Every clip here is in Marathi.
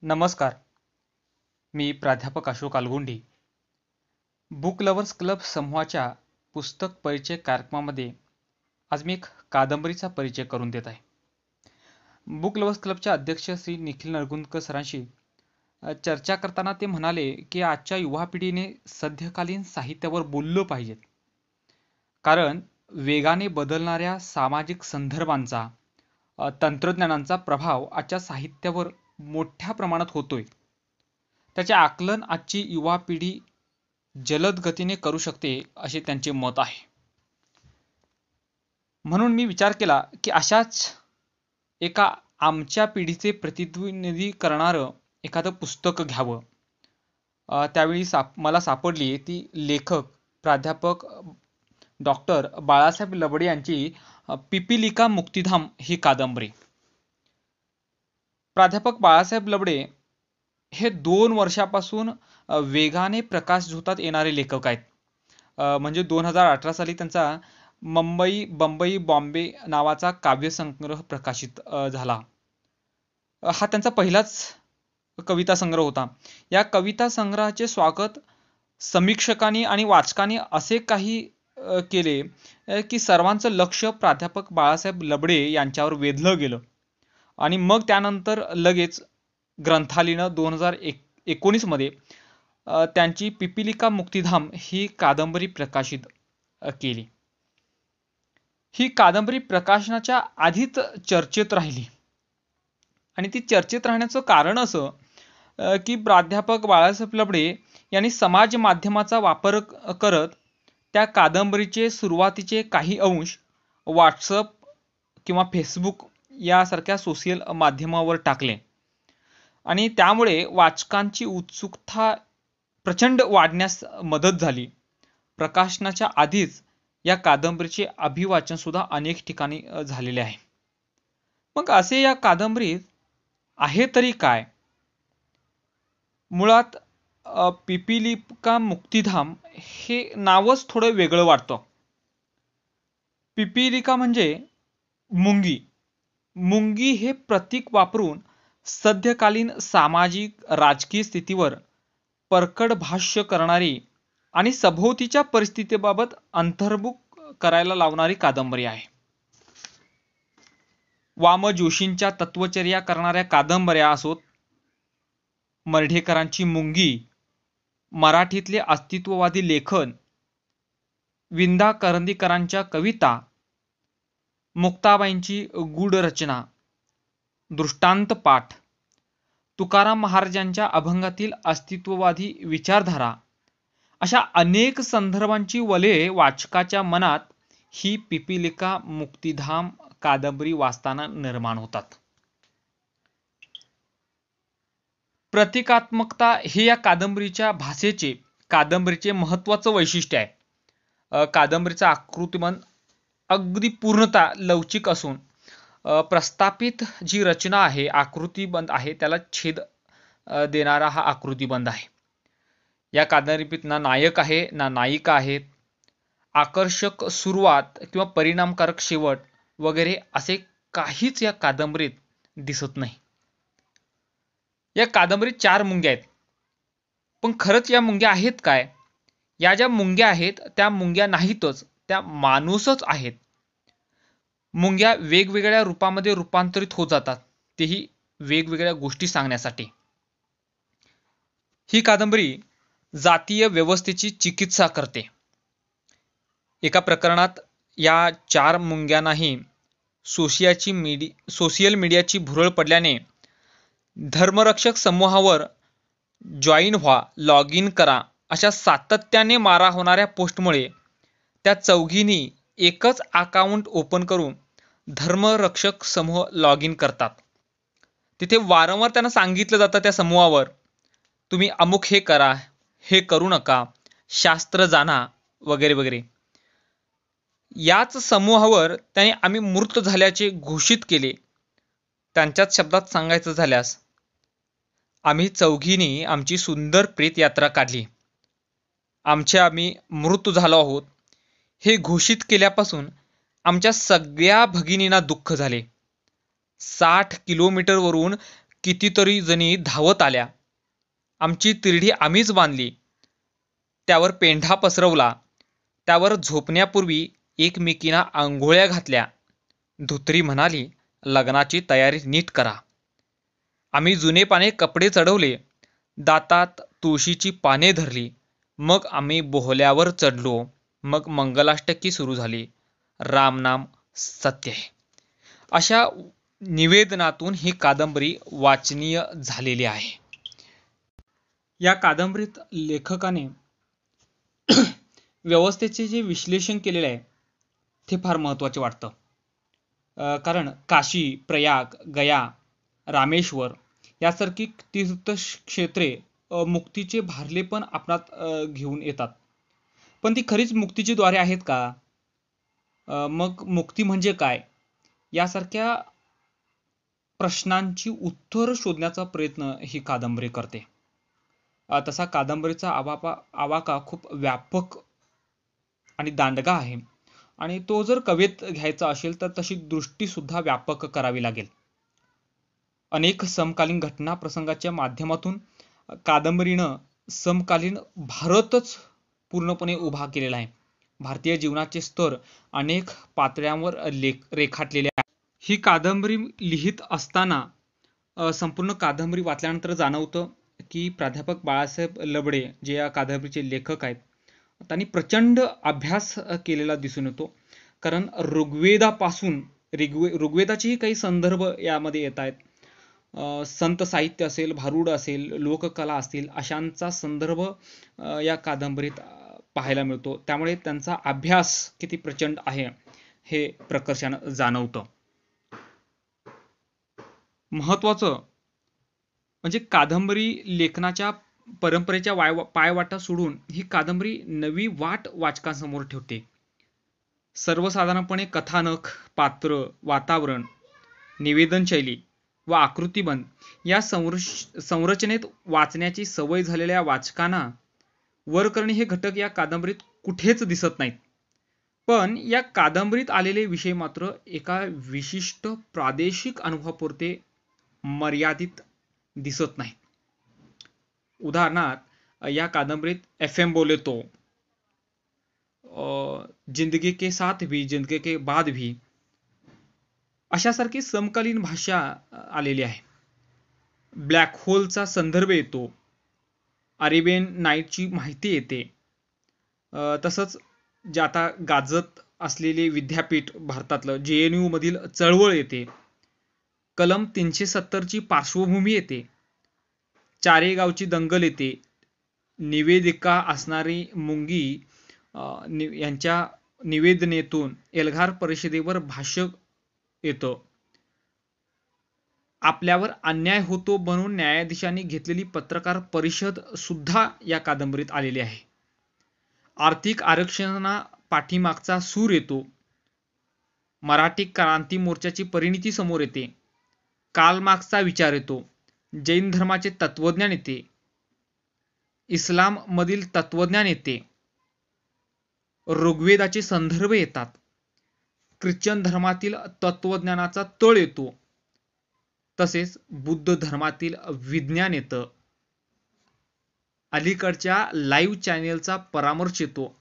नमस्कार. मी प्राध्यापक अशोक आलगुंडी. बुक लव्हर्स क्लब समूहाच्या पुस्तक परिचय कार्यक्रमामध्ये आज मी एक कादंबरीचा परिचय करून देत आहे. बुक लव्हर्स क्लबचे अध्यक्ष श्री निखिल नळगुंदकर सरांशी चर्चा करताना ते म्हणाले की आजच्या युवा पिढीने सध्यकालीन साहित्यावर बोललं पाहिजे. कारण वेगाने बदलणाऱ्या सामाजिक संदर्भांचा तंत्रज्ञानाचा प्रभाव आजच्या साहित्यावर मोठ्या प्रमाणात होतोय. त्याचे आकलन आजची युवा पिढी जलद गतीने करू शकते असे त्यांचे मत आहे. म्हणून मी विचार केला की अशाच एका आमच्या पिढीचे प्रतिनिधी करणारं एखादं पुस्तक घ्यावं. त्यावेळी मला सापडली ती लेखक प्राध्यापक डॉक्टर बाळासाहेब लबडे यांची पिपीलिका मुक्तिधाम ही कादंबरी. प्राध्यापक बाळासाहेब लबडे हे 2 वर्षापासून वेगाने प्रकाश झोतात येणारे लेखक आहेत. म्हणजे 2018 साली त्यांचा मुंबई बंबई बॉम्बे नावाचा काव्यसंग्रह प्रकाशित झाला. हा त्यांचा पहिलाच कविता संग्रह होता. या कविता संग्रहाचे स्वागत समीक्षकांनी आणि वाचकांनी असे काही केले की सर्वांचं लक्ष प्राध्यापक बाळासाहेब लबडे यांच्यावर वेधलं गेलं आणि मग त्यानंतर लगेच ग्रंथालीनं 2019 मध्ये त्यांची पिपीलिका मुक्तिधाम ही कादंबरी प्रकाशित केली. ही कादंबरी प्रकाशनाच्या आधीच चर्चेत राहिली आणि ती चर्चेत राहण्याचं कारण असं की प्राध्यापक बाळासाहेब लबडे यांनी समाज माध्यमाचा वापर करत त्या कादंबरीचे सुरुवातीचे काही अंश व्हॉट्सअप किंवा फेसबुक यासारख्या सोशल माध्यमावर टाकले आणि त्यामुळे वाचकांची उत्सुकता प्रचंड वाढण्यास मदत झाली. प्रकाशनाच्या आधीच या कादंबरीचे अभिवाचन सुद्धा अनेक ठिकाणी झालेले आहे. मग असे या कादंबरीत आहे तरी काय? मुळात पिपीलिका मुक्तिधाम हे नावच थोडं वेगळं वाटतं. पिपीलिका म्हणजे मुंगी. मुंगी हे प्रतीक वापरून सध्यकालीन सामाजिक राजकीय स्थितीवर परखड भाष्य करणारी आणि सभोवतीच्या परिस्थितीबाबत अंतर्मुख करायला लावणारी कादंबरी आहे. वाम जोशींच्या तत्वचर्या करणाऱ्या कादंबऱ्या असोत, मर्ढेकरांची मुंगी, मराठीतले अस्तित्ववादी लेखन, विंदा करंदीकरांच्या कविता, मुक्ताबाईंची गूढ रचना, दृष्टांत पाठ, तुकाराम महाराजांच्या अभंगातील अस्तित्ववादी विचारधारा अशा अनेक संदर्भांची वलये वाचकाच्या मनात ही पिपीलिका मुक्तिधाम कादंबरी वाचताना निर्माण होतात. प्रतिकात्मकता हे या कादंबरीच्या भाषेचे कादंबरीचे महत्त्वाचं वैशिष्ट्य आहे. कादंबरीचा आकृतिबंध अगदी पूर्णतः लवचिक असून प्रस्थापित जी रचना आहे आकृतिबंध आहे त्याला छेद देणारा हा आकृतिबंध आहे. या कादंबरीत ना नायक आहे ना नायिका आहेत. आकर्षक सुरुवात किंवा परिणामकारक शेवट वगैरे असे काहीच या कादंबरीत दिसत नाही. या कादंबरीत 4 मुंग्या आहेत. पण खरंच या मुंग्या आहेत काय? या ज्या मुंग्या आहेत त्या मुंग्या नाहीतच, त्या माणूसच आहेत. मुंग्या वेगवेगळ्या रूपामध्ये रूपांतरित होत जातात, तेही वेगवेगळ्या गोष्टी सांगण्यासाठी. ही कादंबरी जातीय व्यवस्थेची चिकित्सा करते. एका प्रकरणात या 4 मुंग्यांनाही सोशल मीडियाची भुरळ पडल्याने धर्मरक्षक समूहावर जॉईन व्हा, लॉग इन करा अशा सातत्याने मारा होणाऱ्या पोस्टमुळे त्या चौघींनी एकच अकाउंट ओपन करून धर्मरक्षक समूह लॉग इन करतात. तिथे वारंवार त्यांना सांगितलं जातं त्या समूहावर, तुम्ही अमुक हे करा, हे करू नका, शास्त्र जाणा वगैरे वगैरे. याच समूहावर त्यांनी आम्ही मूर्त झाल्याचे घोषित केले. त्यांच्याच शब्दात सांगायचं झाल्यास, आम्ही चौघींनी आमची सुंदर प्रेत यात्रा काढली. आम्ही मृत झालो आहोत हे घोषित केल्यापासून आमच्या सगळ्या भगिनींना दुःख झाले. 60 किलोमीटरवरून कितीतरी जणी धावत आल्या. आमची तिरडी आम्हीच बांधली, त्यावर पेंढा पसरवला, त्यावर झोपण्यापूर्वी एकमेकींना आंघोळ्या घातल्या. धोत्री म्हणाली, लग्नाची तयारी नीट करा. आम्ही जुने पाने कपडे चढवले, दातात तुळशीची पाने धरली. मग आम्ही बोहल्यावर चढलो. मग मंगलाष्टकी सुरू झाली. रामनाम सत्य आहे. अशा निवेदनातून ही कादंबरी वाचनीय झालेली आहे. या कादंबरीत लेखकाने व्यवस्थेचे जे विश्लेषण केलेले आहे ते फार महत्त्वाचे वाटतं. कारण काशी, प्रयाग, गया, रामेश्वर यासारखी तीर्थक्षेत्रे मुक्तीचे भारलेपण आपणात घेऊन येतात. पण ती खरीच मुक्तीची द्वारे आहेत का? मग मुक्ती म्हणजे काय? यासारख्या प्रश्नांची उत्तर शोधण्याचा प्रयत्न ही कादंबरी करते. तसा कादंबरीचा आवाका खूप व्यापक आणि दांडगा आहे, आणि तो जर कवेत घ्यायचा असेल तर तशी दृष्टी सुद्धा व्यापक करावी लागेल. अनेक समकालीन घटना प्रसंगाच्या माध्यमातून कादंबरीनं समकालीन भारतच पूर्णपणे उभा केलेला आहे. भारतीय जीवनाचे स्तर अनेक पातळ्यांवर रेखाटलेले आहे. ही कादंबरी लिहित असताना संपूर्ण कादंबरी वाचल्यानंतर जाणवतं की प्राध्यापक बाळासाहेब लबडे जे या कादंबरीचे लेखक आहेत, त्यांनी प्रचंड अभ्यास केलेला दिसून येतो. कारण ऋग्वेदापासून ऋग्वेदाचेही काही संदर्भ यामध्ये येत आहेत. संत साहित्य असेल, भारुड असेल, लोककला असतील, अशांचा संदर्भ या कादंबरीत पाहायला मिळतो. त्यामुळे त्यांचा अभ्यास किती प्रचंड आहे हे प्रकर्षानं जाणवतं. महत्वाचं म्हणजे कादंबरी लेखनाच्या परंपरेच्या पायवाटा सोडून ही कादंबरी नवी वाट वाचकांसमोर ठेवते. सर्वसाधारणपणे कथानक, पात्र, वातावरण, निवेदन शैली व आकृतिबंध या संरचनेत वाचण्याची सवय झालेल्या वाचकांना वरकरणी हे घटक या कादंबरीत कुठेच दिसत नाहीत. पण या कादंबरीत आलेले विषय मात्र एका विशिष्ट प्रादेशिक अनुभवापुरते मर्यादित दिसत नाही. उदाहरणार्थ या कादंबरीत FM बोले तो, जिंदगी के साथ भी जिंदगी के बाद भी अशासारखी समकालीन भाषा आलेली आहे. ब्लॅक होलचा संदर्भ येतो, अरेबियन नाईटची माहिती येते. तसंच जे आता गाजत असलेले विद्यापीठ भारतातलं JNU मधील चळवळ येते. कलम 370 ची पार्श्वभूमी येते. चारेगावची दंगल येते. निवेदिका असणारी मुंगी यांच्या निवेदनेतून एल्गार परिषदेवर भाष्य येतं. आपल्यावर अन्याय होतो म्हणून न्यायाधीशांनी घेतलेली पत्रकार परिषद सुद्धा या कादंबरीत आलेली आहे. आर्थिक आरक्षणा पाठीमागचा सूर येतो. मराठी क्रांती मोर्चाची परिणिती समोर येते. कार्ल मार्क्सचा विचार येतो. जैन धर्माचे तत्वज्ञान येते. इस्लाम मधील तत्वज्ञान येते. ऋग्वेदाचे संदर्भ येतात. ख्रिश्चन धर्मातील तत्वज्ञानाचा तळ येतो. तसेच बुद्ध धर्मातील विज्ञान येतं. अलीकडच्या लाईव्ह चॅनेलचा परामर्श येतो.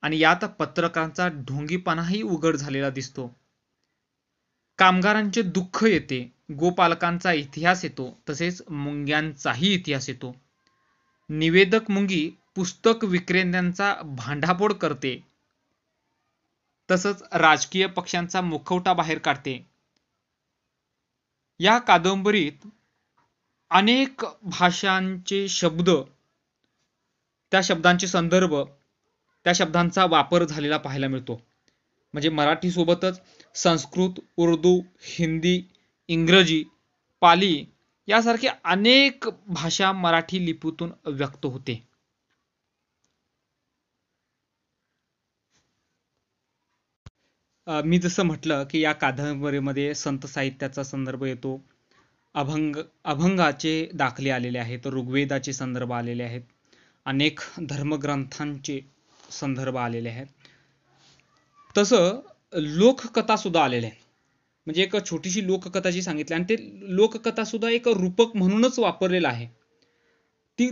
आणि यात पत्रकारांचा ढोंगीपणाही उघड झालेला दिसतो. कामगारांचे दुःख येते. गोपालकांचा इतिहास येतो. तसेच मुंग्यांचाही इतिहास येतो. निवेदक मुंगी पुस्तक विक्रेत्यांचा भांडाफोड करते. तसंच राजकीय पक्षांचा मुखवटा बाहेर काढते. या कादंबरीत अनेक भाषांचे शब्द, त्या शब्दांचे संदर्भ, त्या शब्दांचा वापर झालेला पाहायला मिळतो. म्हणजे मराठी सोबतच संस्कृत, उर्दू, हिंदी, इंग्रजी, पाली यासारखे अनेक भाषा मराठी लिपीतून व्यक्त होते. मी जसं म्हटलं की या कादंबरीमध्ये संत साहित्याचा संदर्भ येतो. अभंगाचे दाखले आलेले आहेत. ऋग्वेदाचे संदर्भ आलेले आहेत. अनेक धर्मग्रंथांचे संदर्भ आलेले आहेत. तसं लोककथा सुद्धा आलेल्या आहेत. म्हणजे एक छोटीशी लोककथा जी सांगितली आणि ते लोककथा सुद्धा एक रूपक म्हणूनच वापरलेलं आहे. ती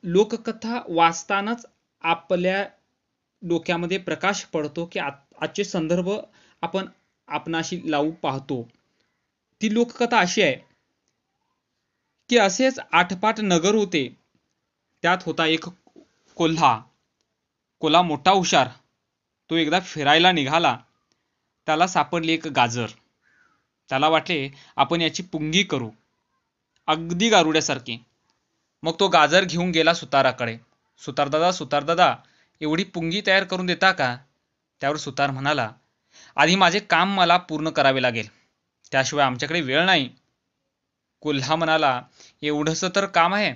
लोककथा वाचतानाच आपल्या डोक्यामध्ये प्रकाश पडतो की आजचे संदर्भ आपण आपणाशी लावू पाहतो. ती लोककथा अशी आहे की असेच आठपाट नगर होते. त्यात होता एक कोल्हा. कोल्हा मोठा हुशार. तो एकदा फिरायला निघाला. त्याला सापडली एक गाजर. त्याला वाटले आपण याची पुंगी करू, अगदी गारुड्यासारखी. मग तो गाजर घेऊन गेला सुताराकडे. सुतारदादा, एवढी पुंगी तयार करून देता का? त्यावर सुतार म्हणाला, आधी माझे काम मला पूर्ण करावे लागेल, त्याशिवाय आमच्याकडे वेळ नाही. कोल्हा म्हणाला, एवढंसं तर काम आहे,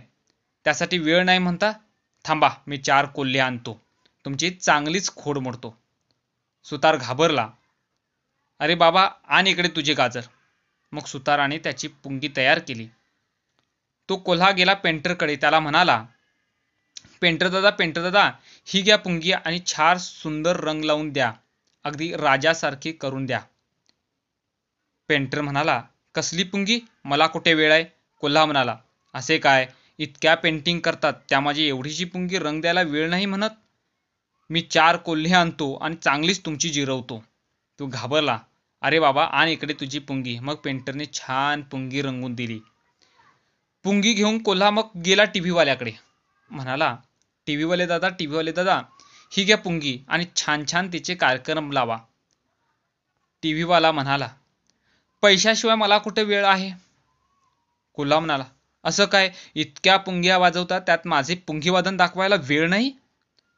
त्यासाठी वेळ नाही म्हणता? थांबा, मी 4 कोल्हे आणतो, तुमची चांगलीच खोड मोडतो. सुतार घाबरला. अरे बाबा, आण इकडे तुझे गाजर. मग सुताराने त्याची पुंगी तयार केली. तो कोल्हा गेला पेंटरकडे. त्याला म्हणाला, पेंटर दादा, ही घ्या पुंगी आणि 4 सुंदर रंग लावून द्या, अगदी राजासारखी करून द्या. पेंटर म्हणाला, कसली पुंगी? मला कुठे वेळ आहे? कोल्हा म्हणाला, असे काय, इतक्या पेंटिंग करतात, त्यामाझी एवढीशी पुंगी रंग द्यायला वेळ नाही म्हणत? मी 4 कोल्हे आणतो आणि चांगलीच तुमची जिरवतो. तो घाबरला. अरे बाबा, आण इकडे तुझी पुंगी. मग पेंटरने छान पुंगी रंगवून दिली. पुंगी घेऊन कोल्हा मग गेला टीव्ही वाल्याकडे. म्हणाला, टीव्हीवाले दादा, ही घ्या पुंगी आणि छान छान तिचे कार्यक्रम लावा. टीव्हीवाला म्हणाला, पैशाशिवाय मला कुठे वेळ आहे? कोल्हा म्हणाला, असं काय, इतक्या पुंग्या वाजवतात, त्यात माझे पुंगीवादन दाखवायला वेळ नाही?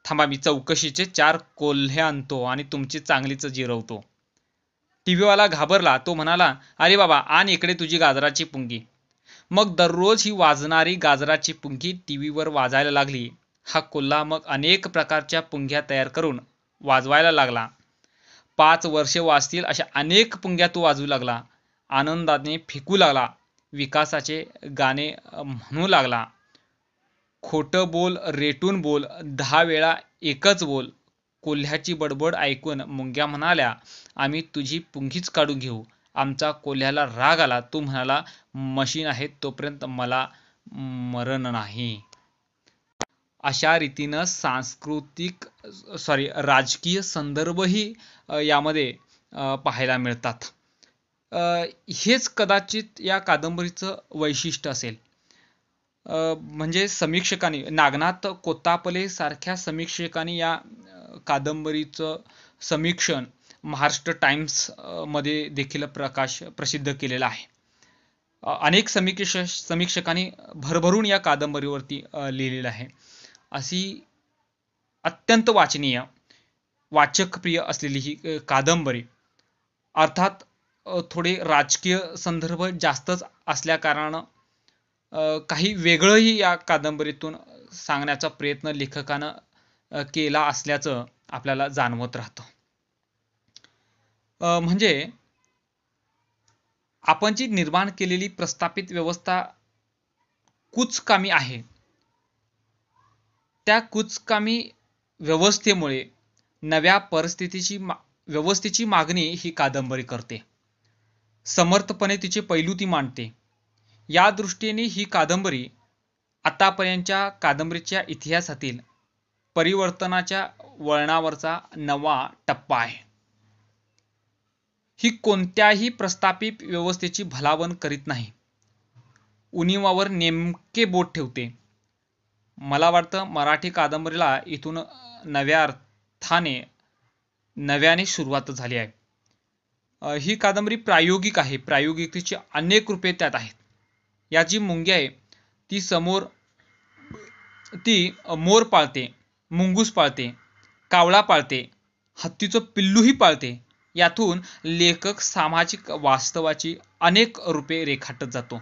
थांबा, मी चौकशीचे 4 कोल्हे आणतो आणि तुमची चांगलीच जिरवतो. टीव्हीवाला घाबरला. तो म्हणाला, अरे बाबा, आण इकडे तुझी गाजराची पुंगी. मग दररोज ही वाजणारी गाजराची पुंगी टीव्हीवर वाजायला लागली. हा कोल्हा मग अनेक प्रकारच्या पुंग्या तयार करून वाजवायला लागला. 5 वर्षे वाजतील अशा अनेक पुंग्या तो वाजवू लागला. आनंदाने फेकू लागला. विकासाचे गाणे म्हणू लागला. खोटं बोल, रेटून बोल, 10 वेळा एकच बोल. कोल्ह्याची बडबड ऐकून मुंग्या म्हणाल्या, आम्ही तुझी पुंगीच काढून घेऊ. आमचा कोल्ह्याला राग आला. तो म्हणाला, मशीन आहे तोपर्यंत मला मरण नाही. अशा रीतीनं राजकीय संदर्भही यामध्ये पाहायला मिळतात. हेच कदाचित या कादंबरीचं वैशिष्ट्य असेल. म्हणजे समीक्षकांनी, नागनाथ कोत्तापले सारख्या समीक्षकांनी या कादंबरीचं समीक्षण महाराष्ट्र टाइम्स मध्ये देखील प्रसिद्ध केलेलं आहे. अनेक समीक्षकांनी भरभरून या कादंबरीवरती लिहिलेलं आहे. अशी अत्यंत वाचनीय, वाचकप्रिय असलेली ही कादंबरी. अर्थात थोडे राजकीय संदर्भ जास्तच असल्या कारणानं काही वेगळंही या कादंबरीतून सांगण्याचा प्रयत्न लेखकानं केला असल्याचं आपल्याला जाणवत राहतं. म्हणजे आपण जी निर्माण केलेली प्रस्थापित व्यवस्था कुचकामी आहे, त्या कुचकामी व्यवस्थेमुळे नव्या व्यवस्थेची मागणी ही कादंबरी करते. समर्थपणे तिचे पैलू ती मांडते. या दृष्टीने ही कादंबरी आतापर्यंतच्या कादंबरीच्या इतिहासातील परिवर्तनाच्या वळणावरचा नवा टप्पा आहे. ही कोणत्याही प्रस्थापित व्यवस्थेची भलावण करीत नाही, उणिवावर नेमके बोट ठेवते. मला वाटतं मराठी कादंबरीला इथून नव्या अर्थाने, नव्याने सुरुवात झाली आहे. ही कादंबरी प्रायोगिक आहे. प्रायोगिकतेची अनेक रूपे त्यात आहेत. या जी मुंगी आहे ती मोर पाळते, मुंगूस पाळते, कावळा पाळते, हत्तीचं पिल्लूही पाळते. यातून लेखक सामाजिक वास्तवाची अनेक रूपे रेखाटत जातो.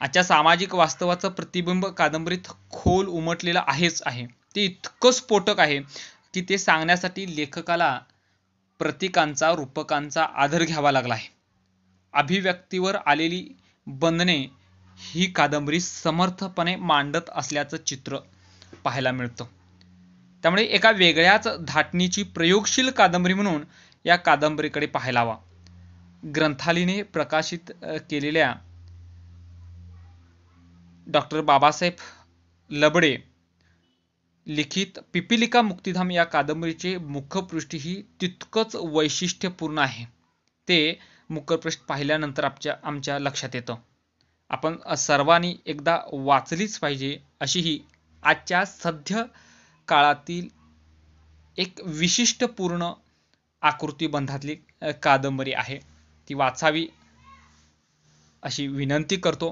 आजच्या सामाजिक वास्तवाचं प्रतिबिंब कादंबरीत खोल उमटलेलं आहेच आहे. ते इतकं स्फोटक आहे की ते सांगण्यासाठी लेखकाला प्रतीकांचा, रूपकांचा आधार घ्यावा लागला आहे. अभिव्यक्तीवर आलेली बंधने ही कादंबरी समर्थपणे मांडत असल्याचं चित्र पाहायला मिळतं. त्यामुळे एका वेगळ्याच धाटणीची प्रयोगशील कादंबरी म्हणून या कादंबरीकडे पाहायला हवा. ग्रंथालीने प्रकाशित केलेल्या डॉक्टर बाबासाहेब लबडे लिखित पिपीलिका मुक्तिधाम या कादंबरीचे मुखपृष्ठ ही तितकंच वैशिष्ट्यपूर्ण आहे. ते मुखपृष्ठ पाहिल्यानंतर आमच्या लक्षात येतं. आपण सर्वांनी एकदा वाचलीच पाहिजे अशी ही आजच्या सध्या काळातील एक विशिष्टपूर्ण आकृतीबंधातली कादंबरी आहे. ती वाचावी अशी विनंती करतो.